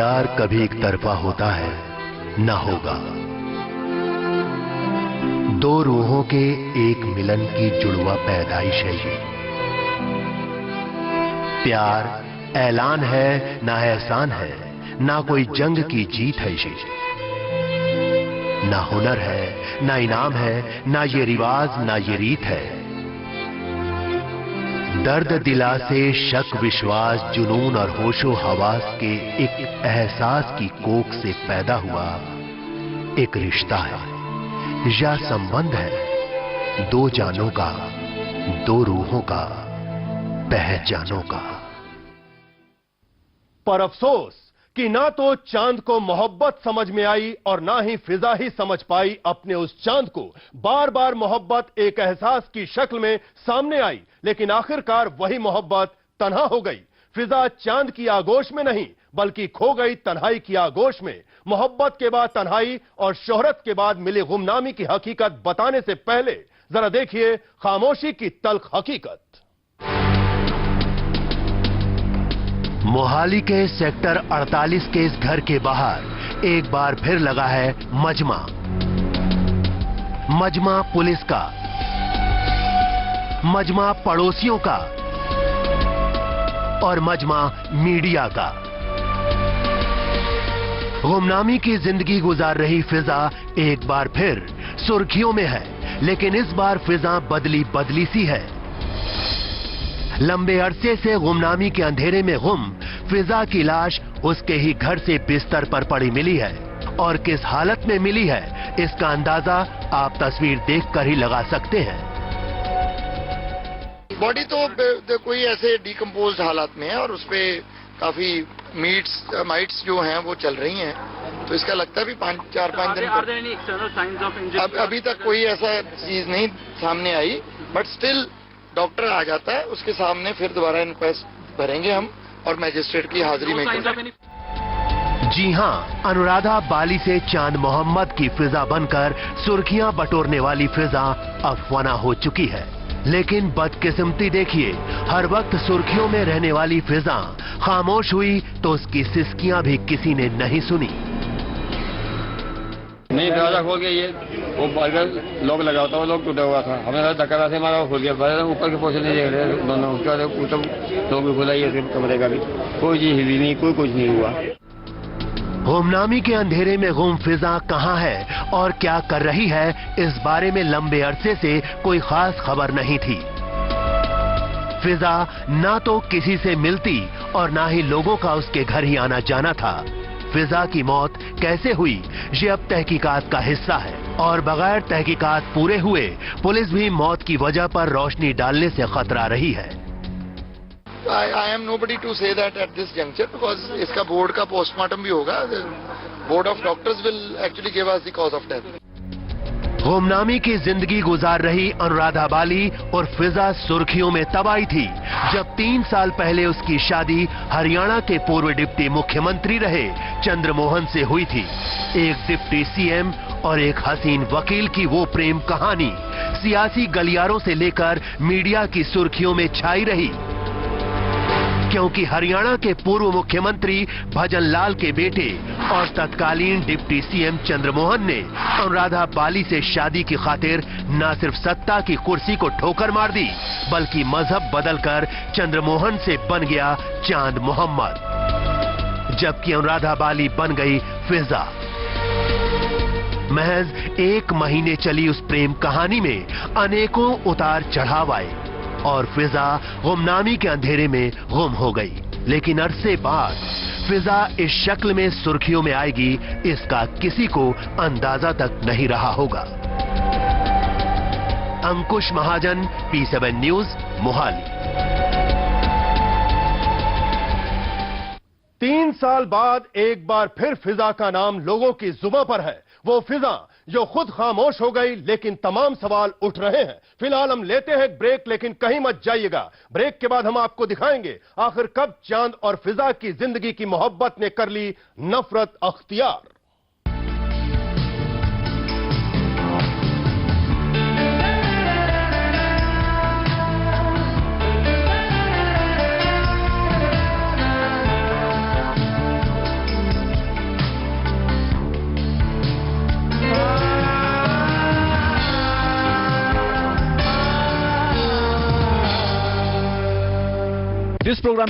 प्यार कभी एक तरफा होता है, ना होगा। दो रूहों के एक मिलन की जुड़वा पैदाइश है ये। प्यार ऐलान है ना एहसान है, ना कोई जंग की जीत है ये। ना हुनर है, ना इनाम है, ना ये रिवाज, ना ये रीत है। दर्द दिला से शक विश्वास जुनून और होशो हवास के एक एहसास की कोख से पैदा हुआ एक रिश्ता है या संबंध है, दो जानों का, दो रूहों का, पहचानों का। पर अफसोस कि ना तो चांद को मोहब्बत समझ में आई और ना ही फिजा ही समझ पाई अपने उस चांद को। बार बार मोहब्बत एक एहसास की शक्ल में सामने आई, लेकिन आखिरकार वही मोहब्बत तन्हा हो गई। फिजा चांद की आगोश में नहीं बल्कि खो गई तन्हाई की आगोश में। मोहब्बत के बाद तन्हाई और शोहरत के बाद मिली गुमनामी की हकीकत बताने से पहले जरा देखिए खामोशी की तल्ख हकीकत। मोहाली के सेक्टर 48 के इस घर के बाहर एक बार फिर लगा है मजमा। मजमा पुलिस का, मजमा पड़ोसियों का और मजमा मीडिया का। गुमनामी की जिंदगी गुजार रही फिजा एक बार फिर सुर्खियों में है, लेकिन इस बार फिजा बदली बदली सी है। लंबे अरसे से गुमनामी के अंधेरे में गुम फिजा की लाश उसके ही घर से बिस्तर पर पड़ी मिली है, और किस हालत में मिली है इसका अंदाजा आप तस्वीर देखकर ही लगा सकते हैं। बॉडी तो कोई ऐसे डिकम्पोज्ड हालात में है और उसपे काफी माइट्स जो हैं वो चल रही हैं, तो इसका लगता है भी 4-5 दिन अभी तक कोई ऐसा चीज नहीं सामने आई, बट स्टिल डॉक्टर आ जाता है, उसके सामने फिर दोबारा इंक्वेस्ट भरेंगे हम और मजिस्ट्रेट की हाजिरी में। जी हां, अनुराधा बाली से चांद मोहम्मद की फिजा बनकर सुर्खियां बटोरने वाली फिजा अब फना हो चुकी है। लेकिन बदकिस्मती देखिए, हर वक्त सुर्खियों में रहने वाली फिजा खामोश हुई तो उसकी सिसकियां भी किसी ने नहीं सुनी। नहीं, दरवाजा खोल के ये वो बर्गर लॉक लगा होता, वो लॉक टूटा हुआ था। हमें धक्का से मारा, खोल गया। ऊपर के पोर्शन नहीं देख रहे दोनों, उसके बाद लोग भी खुला ये कमरे का भी, कोई चीज हिली नहीं, कोई कुछ नहीं हुआ। गुमनामी के अंधेरे में गुम फिजा कहां है और क्या कर रही है, इस बारे में लंबे अरसे से कोई खास खबर नहीं थी। फिजा ना तो किसी से मिलती और ना ही लोगों का उसके घर ही आना जाना था। फिजा की मौत कैसे हुई ये अब तहकीकात का हिस्सा है, और बगैर तहकीकात पूरे हुए पुलिस भी मौत की वजह पर रोशनी डालने से खतरा रही है। I am nobody to say that at this juncture because इसका बोर्ड का पोस्टमार्टम भी होगा। Board of doctors will actually give us the cause of death. गुमनामी की जिंदगी गुजार रही अनुराधा बाली और फिजा सुर्खियों में तब आई थी जब 3 साल पहले उसकी शादी हरियाणा के पूर्व डिप्टी मुख्यमंत्री रहे चंद्रमोहन से हुई थी। एक डिप्टी सीएम और एक हसीन वकील की वो प्रेम कहानी सियासी गलियारों से लेकर मीडिया की सुर्खियों में छाई रही, क्योंकि हरियाणा के पूर्व मुख्यमंत्री भजन लाल के बेटे और तत्कालीन डिप्टी सीएम चंद्रमोहन ने अनुराधा बाली से शादी की खातिर न सिर्फ सत्ता की कुर्सी को ठोकर मार दी, बल्कि मजहब बदलकर चंद्रमोहन से बन गया चांद मोहम्मद, जबकि अनुराधा बाली बन गई फिजा। महज 1 महीने चली उस प्रेम कहानी में अनेकों उतार चढ़ाव आए और फिजा गुमनामी के अंधेरे में गुम हो गई। लेकिन अरसे बाद फिजा इस शक्ल में सुर्खियों में आएगी, इसका किसी को अंदाजा तक नहीं रहा होगा। अंकुश महाजन, P7 न्यूज, मोहाली। 3 साल बाद एक बार फिर फिजा का नाम लोगों की जुबां पर है। वो फिजा जो खुद खामोश हो गई, लेकिन तमाम सवाल उठ रहे हैं। फिलहाल हम लेते हैं ब्रेक, लेकिन कहीं मत जाइएगा। ब्रेक के बाद हम आपको दिखाएंगे आखिर कब चांद और फिजा की जिंदगी की मोहब्बत ने कर ली नफरत अख्तियार। This program.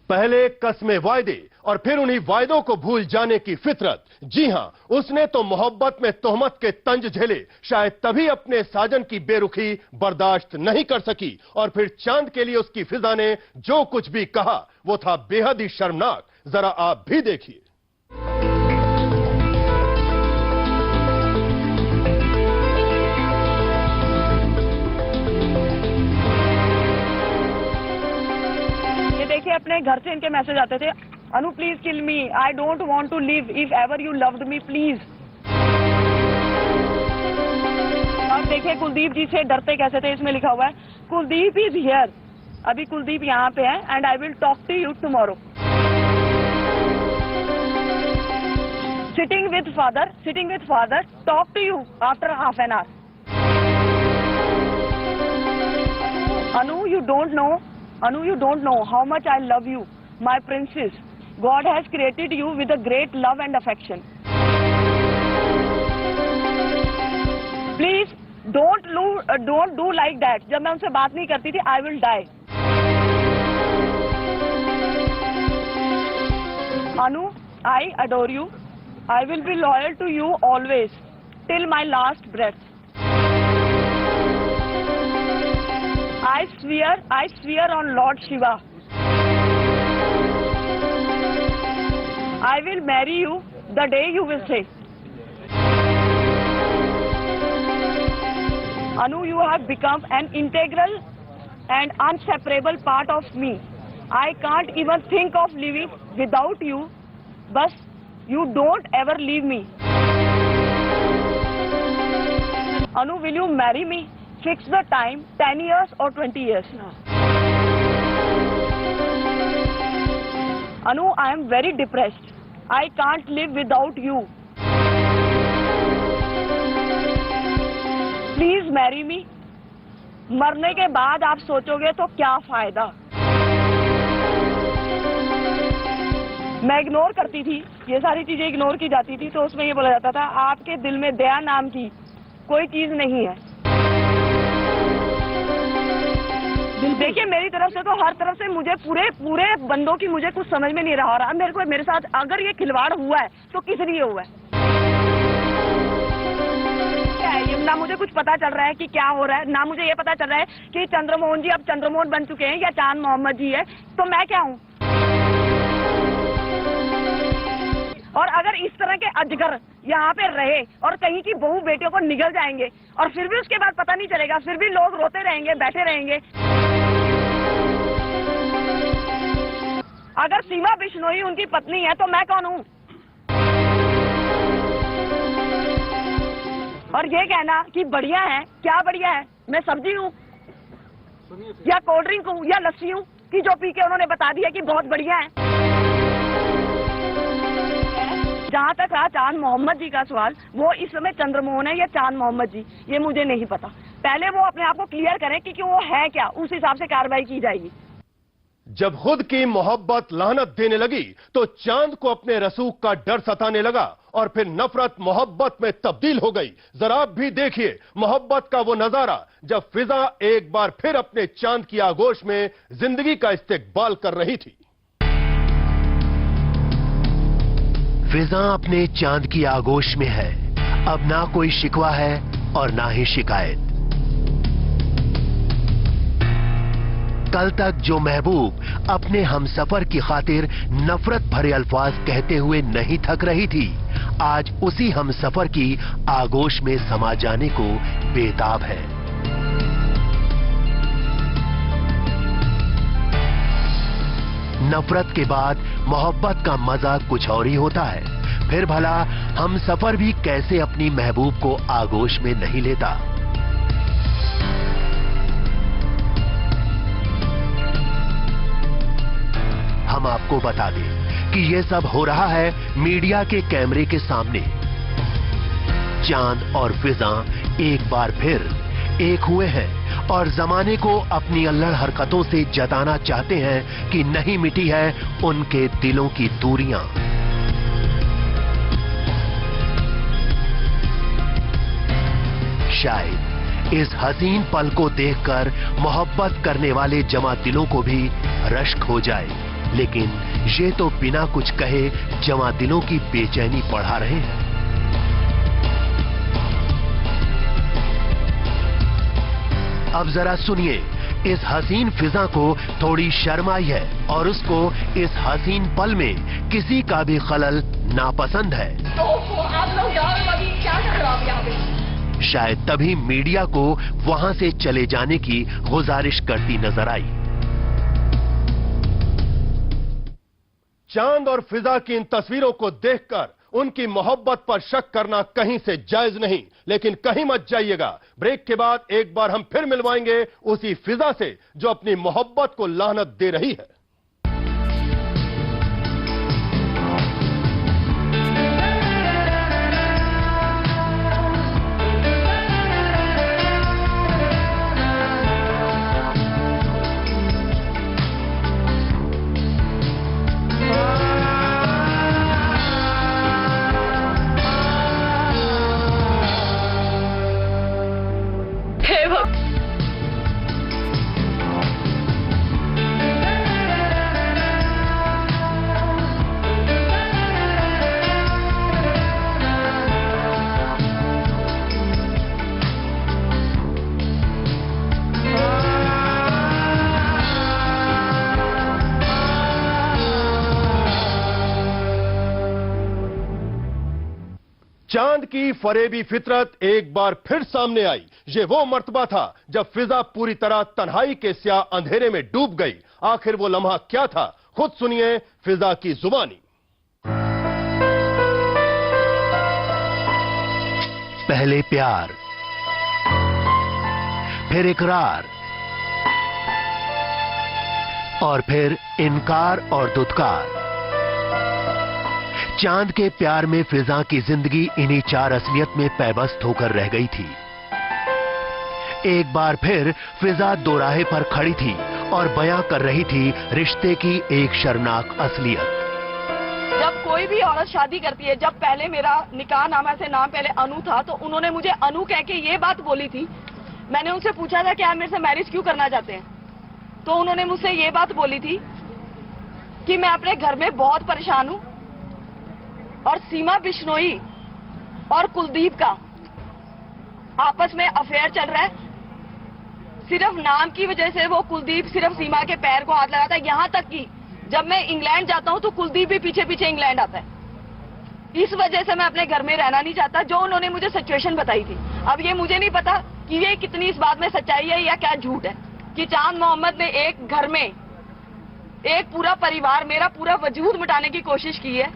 पहले कस्मे वायदे और फिर उन्हीं वायदों को भूल जाने की फितरत। जी हां, उसने तो मोहब्बत में तोहमत के तंज झेले, शायद तभी अपने साजन की बेरुखी बर्दाश्त नहीं कर सकी और फिर चांद के लिए उसकी फिजा ने जो कुछ भी कहा वो था बेहद ही शर्मनाक। जरा आप भी देखिए। देखिए, अपने घर से इनके मैसेज आते थे, Anu please kill me, I don't want to live, if ever you loved me please. और देखिए कुलदीप जी से डरते कैसे थे, इसमें लिखा हुआ है कुलदीप इज हियर। अभी कुलदीप यहाँ पे है and I will talk to you tomorrow. Sitting with father, talk to you after half an hour. Anu, you don't know how much I love you, my princess. God has created you with a great love and affection. Please don't do like that. जब मैं उनसे बात नहीं करती थी, I will die. Anu, I adore you. I will be loyal to you always, till my last breath. I swear on Lord Shiva. I will marry you the day you will say. Anu, you have become an integral and inseparable part of me. I can't even think of living without you. But you don't ever leave me. Anu, will you marry me? Fix the time, 10 years or 20 years. Anu, I am very depressed. I can't live without you. Please marry me. मरने के बाद आप सोचोगे तो क्या फायदा। मैं ignore करती थी, ये सारी चीजें इग्नोर की जाती थी, तो उसमें ये बोला जाता था आपके दिल में दया नाम की कोई चीज नहीं है। देखिए, मेरी तरफ से तो हर तरफ से मुझे पूरे बंदों की मुझे कुछ समझ में नहीं रहा। मेरे साथ अगर ये खिलवाड़ हुआ है तो किस लिए हुआ है? क्या है ये? ना मुझे कुछ पता चल रहा है कि क्या हो रहा है, ना मुझे ये पता चल रहा है कि चंद्रमोहन जी अब चंद्रमोहन बन चुके हैं या चांद मोहम्मद जी है, तो मैं क्या हूँ? और अगर इस तरह के अजगर यहाँ पे रहे और कहीं की बहू बेटियों को निगल जाएंगे और फिर भी उसके बाद पता नहीं चलेगा, फिर भी लोग रोते रहेंगे, बैठे रहेंगे। अगर सीमा बिश्नोई उनकी पत्नी है तो मैं कौन हूँ? और ये कहना कि बढ़िया है, क्या बढ़िया है? मैं सब्जी हूँ या कोल्ड ड्रिंक हूँ या लस्सी हूँ कि जो पी के उन्होंने बता दिया कि बहुत बढ़िया है। जहाँ तक रहा चांद मोहम्मद जी का सवाल, वो इस समय चंद्रमोहन है या चांद मोहम्मद जी, ये मुझे नहीं पता। पहले वो अपने आप को क्लियर करें कि वो है क्या, उस हिसाब से कार्रवाई की जाएगी। जब खुद की मोहब्बत लानत देने लगी तो चांद को अपने रसूख का डर सताने लगा और फिर नफरत मोहब्बत में तब्दील हो गई। जरा आप भी देखिए मोहब्बत का वो नजारा जब फिजा एक बार फिर अपने चांद की आगोश में जिंदगी का इस्तेकबाल कर रही थी। फिजा अपने चांद की आगोश में है, अब ना कोई शिकवा है और ना ही शिकायत। कल तक जो महबूब अपने हमसफर की खातिर नफरत भरे अल्फाज कहते हुए नहीं थक रही थी, आज उसी हमसफर की आगोश में समा जाने को बेताब है। नफरत के बाद मोहब्बत का मजा कुछ और ही होता है। फिर भला हमसफर भी कैसे अपनी महबूब को आगोश में नहीं लेता। हम आपको बता दें कि यह सब हो रहा है मीडिया के कैमरे के सामने। चांद और फिजा एक बार फिर एक हुए हैं और जमाने को अपनी अल्लड़ हरकतों से जताना चाहते हैं कि नहीं मिटी है उनके दिलों की दूरियां। शायद इस हसीन पल को देखकर मोहब्बत करने वाले जमा दिलों को भी रश्क हो जाए, लेकिन ये तो बिना कुछ कहे जमा दिलों की बेचैनी बढ़ा रहे हैं। अब जरा सुनिए, इस हसीन फिजा को थोड़ी शर्म आई है और उसको इस हसीन पल में किसी का भी खलल नापसंद है। तो आप लोग अभी क्या कर रहे हो आप यहाँ पे? शायद तभी मीडिया को वहां से चले जाने की गुजारिश करती नजर आई। चांद और फिजा की इन तस्वीरों को देखकर उनकी मोहब्बत पर शक करना कहीं से जायज नहीं, लेकिन कहीं मत जाइएगा। ब्रेक के बाद एक बार हम फिर मिलवाएंगे उसी फिजा से जो अपनी मोहब्बत को लानत दे रही है। चांद की फरेबी फितरत एक बार फिर सामने आई। ये वो मर्तबा था जब फिजा पूरी तरह तन्हाई के स्याह अंधेरे में डूब गई। आखिर वो लम्हा क्या था, खुद सुनिए फिजा की जुबानी। पहले प्यार, फिर इकरार और फिर इनकार और दुत्कार। चांद के प्यार में फिजा की जिंदगी इन्हीं चार असलियत में पैबस्त होकर रह गई थी। एक बार फिर फिजा दोराहे पर खड़ी थी और बयां कर रही थी रिश्ते की एक शर्मनाक असलियत। जब कोई भी औरत शादी करती है, जब पहले मेरा निकाह नामा से नाम पहले अनु था, तो उन्होंने मुझे अनु कह के ये बात बोली थी। मैंने उनसे पूछा था कि आप मेरे से मैरिज क्यों करना चाहते हैं, तो उन्होंने मुझसे ये बात बोली थी कि मैं अपने घर में बहुत परेशान हूं और सीमा बिश्नोई और कुलदीप का आपस में अफेयर चल रहा है। सिर्फ नाम की वजह से वो कुलदीप सिर्फ सीमा के पैर को हाथ लगाता है। यहां तक कि जब मैं इंग्लैंड जाता हूं तो कुलदीप भी पीछे पीछे इंग्लैंड आता है। इस वजह से मैं अपने घर में रहना नहीं चाहता, जो उन्होंने मुझे सिचुएशन बताई थी। अब ये मुझे नहीं पता कि ये कितनी इस बात में सच्चाई है या क्या झूठ है कि चांद मोहम्मद ने एक घर में एक पूरा परिवार, मेरा पूरा वजूद मिटाने की कोशिश की है।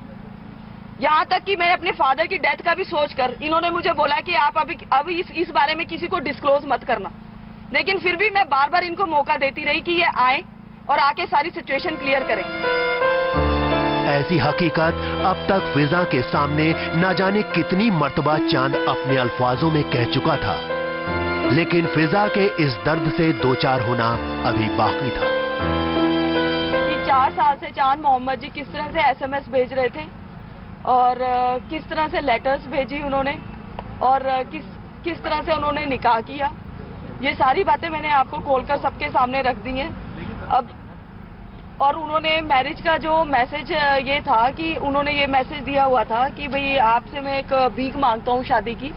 यहाँ तक कि मैंने अपने फादर की डेथ का भी सोचकर इन्होंने मुझे बोला कि आप अभी इस बारे में किसी को डिस्क्लोज मत करना, लेकिन फिर भी मैं बार बार इनको मौका देती रही कि ये आए और आके सारी सिचुएशन क्लियर करें। ऐसी हकीकत अब तक फिजा के सामने न जाने कितनी मर्तबा चांद अपने अल्फाजों में कह चुका था, लेकिन फिजा के इस दर्द से दो चार होना अभी बाकी था। 4 साल से चांद मोहम्मद जी किस तरह से SMS भेज रहे थे और किस तरह से लेटर्स भेजी उन्होंने और किस तरह से उन्होंने निकाह किया, ये सारी बातें मैंने आपको खोलकर सबके सामने रख दी हैं। अब और उन्होंने मैरिज का जो मैसेज ये था कि उन्होंने ये मैसेज दिया हुआ था कि भाई आपसे मैं एक भीख मांगता हूँ शादी की,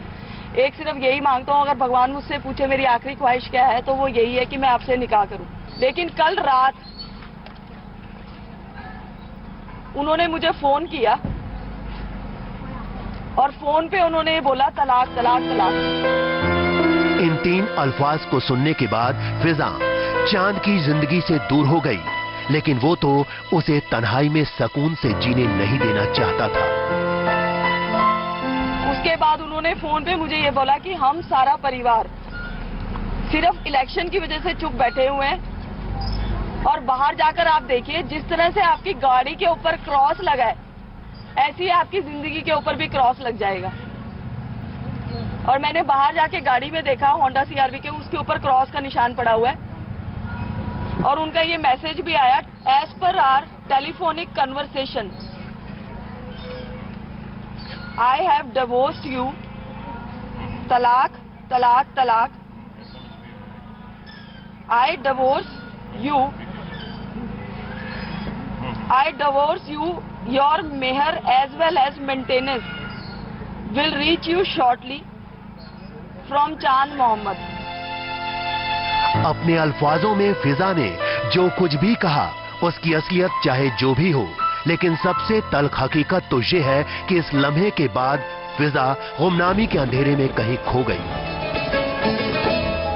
एक सिर्फ यही मांगता हूँ, अगर भगवान मुझसे पूछे मेरी आखिरी ख्वाहिश क्या है तो वो यही है कि मैं आपसे निकाह करूँ। लेकिन कल रात उन्होंने मुझे फोन किया और फोन पे उन्होंने बोला तलाक तलाक तलाक। इन 3 अल्फाज को सुनने के बाद फिजा चांद की जिंदगी से दूर हो गई, लेकिन वो तो उसे तन्हाई में सुकून से जीने नहीं देना चाहता था। उसके बाद उन्होंने फोन पे मुझे ये बोला कि हम सारा परिवार सिर्फ इलेक्शन की वजह से चुप बैठे हुए हैं और बाहर जाकर आप देखिए जिस तरह से आपकी गाड़ी के ऊपर क्रॉस लगा है, ऐसी आपकी जिंदगी के ऊपर भी क्रॉस लग जाएगा। और मैंने बाहर जाके गाड़ी में देखा होंडा CR-V के, उसके ऊपर क्रॉस का निशान पड़ा हुआ है और उनका ये मैसेज भी आया, as per our telephonic conversation I have divorced you, तलाक तलाक तलाक, I divorce you, your meher as well as maintenance will reach you shortly from Chand Mohammed. अपने अल्फाजों में फिजा ने जो कुछ भी कहा उसकी असलियत चाहे जो भी हो, लेकिन सबसे तल्ख हकीकत तो ये है कि इस लम्हे के बाद फिजा गुमनामी के अंधेरे में कहीं खो गई।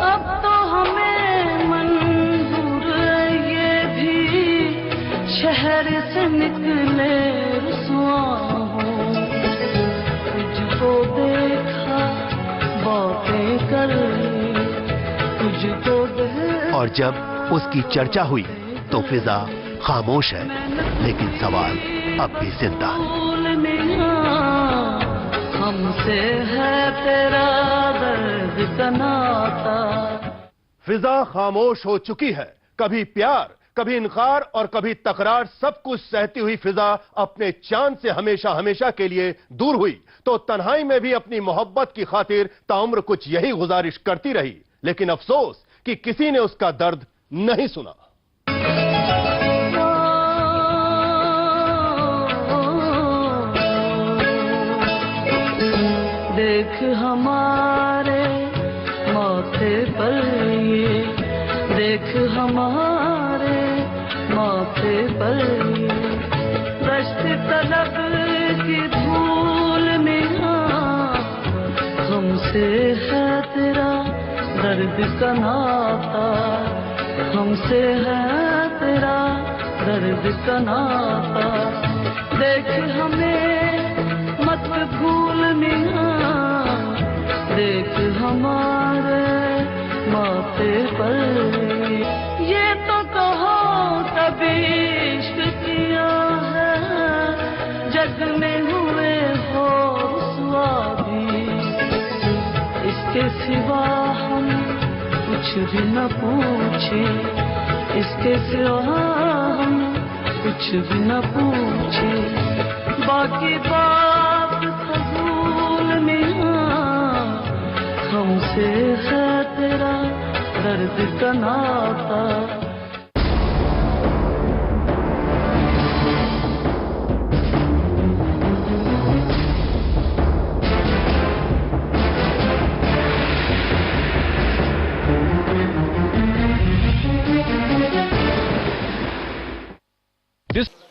अब तो हमें मंजूर ये भी शहर से निकले रुसवा हो, तुझको देखा बातें कर, तुझको देखा। और जब उसकी चर्चा हुई तो फिजा खामोश है, लेकिन सवाल अब भी जिंदा है। हमसे है तेरा दर्द का नाता। फिजा खामोश हो चुकी है। कभी प्यार, कभी इनकार और कभी तकरार, सब कुछ सहती हुई फिजा अपने चांद से हमेशा हमेशा के लिए दूर हुई तो तन्हाई में भी अपनी मोहब्बत की खातिर ताउम्र कुछ यही गुजारिश करती रही, लेकिन अफसोस कि किसी ने उसका दर्द नहीं सुना। देख हमारे माथे पर ये, देख हमारे माथे पर ये, दश्त तलब की धूल में हमसे है तेरा दर्द का नाता, हमसे है तेरा दर्द का नाता। देख हमें मत भूल मिया, देख हमारे माथे पर ये तो कहो कभी इश्क किया है, जग में हुए हो रुसवा भी, इसके सिवा हम कुछ भी न पूछे, इसके सिवा हम कुछ भी न पूछे। बाकी बात फजूल में हमसे है तेरा दर्द का नाता।